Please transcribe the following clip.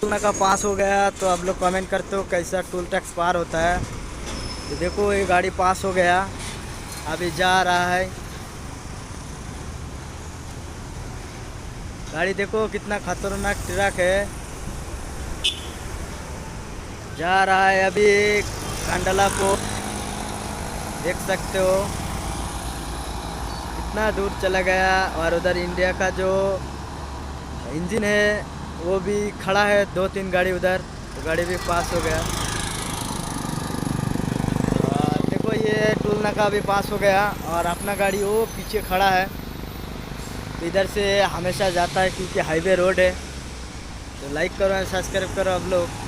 Toll नाका पास हो गया तो आप लोग कमेंट करते हो कैसा टोल टैक्स पार होता है। तो देखो ये गाड़ी पास हो गया, अभी जा रहा है। गाड़ी देखो कितना खतरनाक ट्रक है, जा रहा है अभी कंडला को, देख सकते हो कितना दूर चला गया। और उधर इंडिया का जो इंजन है वो भी खड़ा है, 2-3 गाड़ी उधर, तो गाड़ी भी पास हो गया। और देखो ये टोल नाका भी पास हो गया और अपना गाड़ी वो पीछे खड़ा है। तो इधर से हमेशा जाता है क्योंकि हाईवे रोड है। तो लाइक करो एंड सब्सक्राइब करो आप लोग।